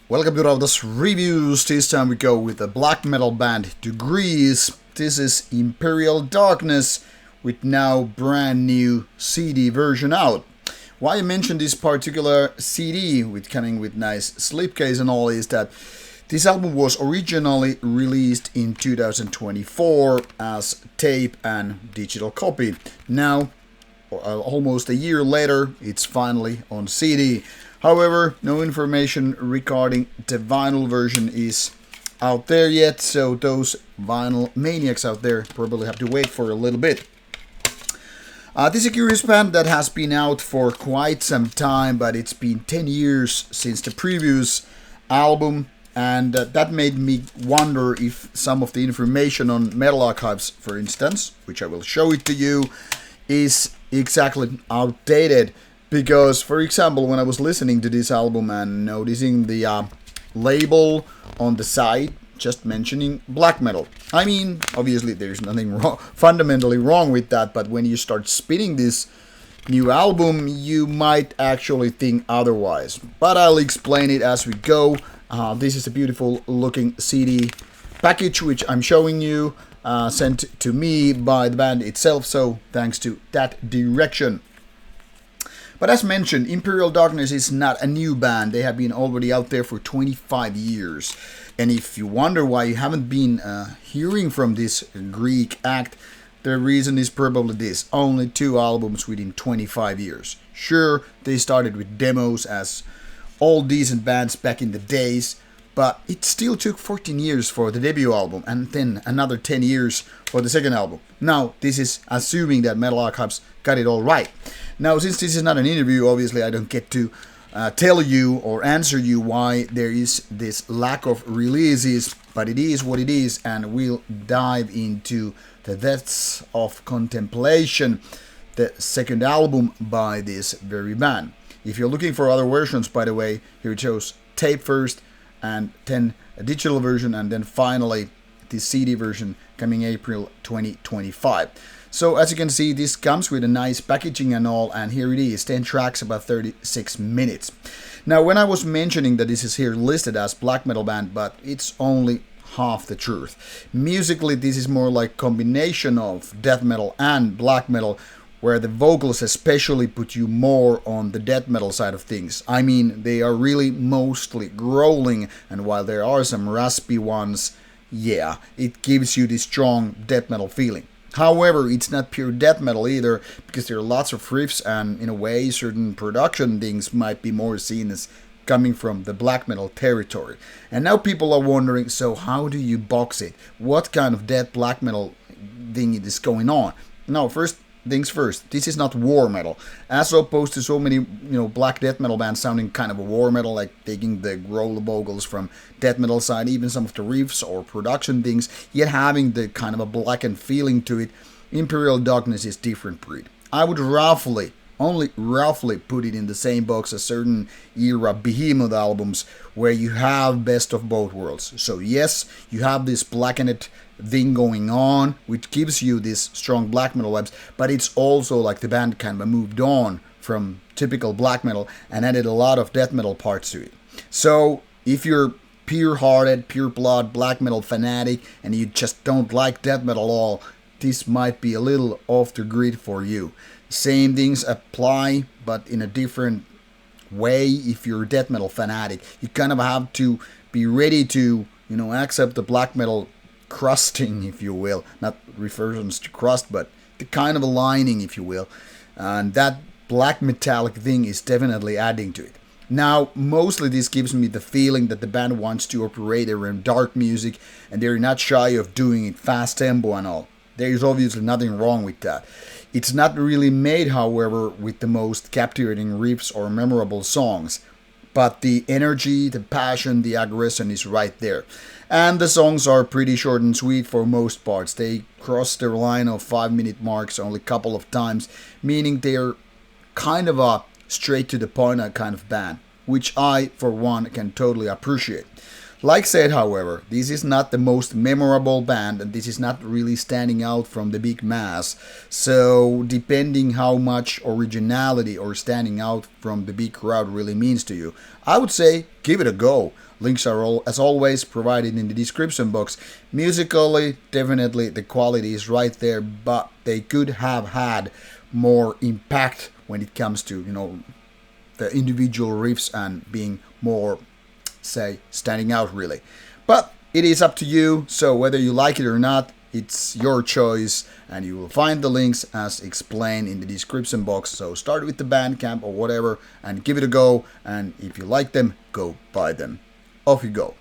Welcome to Rauta's Reviews. This time we go with a black metal band Degrees. This is Imperial Darkness with now brand new CD version out. Why I mentioned this particular CD with coming with nice slipcase and all is that this album was originally released in 2024 as tape and digital copy. Now, almost a year later, it's finally on CD. However, no information regarding the vinyl version is out there yet, so those vinyl maniacs out there probably have to wait for a little bit. This is a curious band that has been out for quite some time, but it's been 10 years since the previous album, and that made me wonder if some of the information on Metal Archives, for instance, which I will show it to you, is exactly outdated. Because, for example, when I was listening to this album and noticing the label on the side, just mentioning black metal. I mean, obviously there's nothing fundamentally wrong with that, but when you start spinning this new album, you might actually think otherwise. But I'll explain it as we go. This is a beautiful looking CD package, which I'm showing you, sent to me by the band itself, so thanks to that direction. But as mentioned, Imperial Darkness is not a new band. They have been already out there for 25 years. And if you wonder why you haven't been hearing from this Greek act, the reason is probably this. Only 2 albums within 25 years. Sure, they started with demos as all decent bands back in the days, but it still took 14 years for the debut album and then another 10 years for the second album. Now, this is assuming that Metal Archives got it all right. Now, since this is not an interview, obviously I don't get to tell you or answer you why there is this lack of releases, but it is what it is, and we'll dive into the depths of Contemplation, the second album by this very band. If you're looking for other versions, by the way, here it shows tape first, and then a digital version, and then finally the CD version coming April 2025. So as you can see, this comes with a nice packaging and all, and here it is, 10 tracks, about 36 minutes. Now, when I was mentioning that this is here listed as black metal band, but it's only half the truth. Musically, this is more like combination of death metal and black metal, where the vocals especially put you more on the death metal side of things. I mean, they are really mostly growling, and while there are some raspy ones, yeah, it gives you this strong death metal feeling. However, it's not pure death metal either, because there are lots of riffs, and in a way, certain production things might be more seen as coming from the black metal territory. And now people are wondering, so how do you box it? What kind of death black metal thing is going on? Now, first things first, this is not war metal, as opposed to so many black death metal bands sounding kind of a war metal, like taking the growl vocals from death metal side, even some of the riffs or production things, yet having the kind of a blackened feeling to it. Imperial Darkness is different breed. I would only roughly put it in the same box as certain era behemoth albums where you have best of both worlds. So yes, you have this blackened thing going on, which gives you this strong black metal vibes, but it's also like the band kind of moved on from typical black metal and added a lot of death metal parts to it. So if you're pure-hearted, pure-blood black metal fanatic and you just don't like death metal at all, this might be a little off the grid for you. Same things apply, but in a different way. If you're a death metal fanatic, you kind of have to be ready to, accept the black metal crusting, if you will, not reference to crust, but the kind of a lining, if you will, and that black metallic thing is definitely adding to it. Now, mostly this gives me the feeling that the band wants to operate around dark music, and they're not shy of doing it fast tempo and all. There is obviously nothing wrong with that. It's not really made, however, with the most captivating riffs or memorable songs. But the energy, the passion, the aggression is right there. And the songs are pretty short and sweet for most parts. They cross their line of 5-minute marks only a couple of times, meaning they're kind of a straight to the point kind of band, which I, for one, can totally appreciate. Like said, however, this is not the most memorable band and this is not really standing out from the big mass. So depending how much originality or standing out from the big crowd really means to you, I would say give it a go. Links are all, as always, provided in the description box. Musically, definitely the quality is right there, but they could have had more impact when it comes to, the individual riffs and being more, say, standing out really. But it is up to you, so whether you like it or not, it's your choice, and you will find the links as explained in the description box. So start with the Bandcamp or whatever and give it a go, and if you like them, go buy them. Off you go.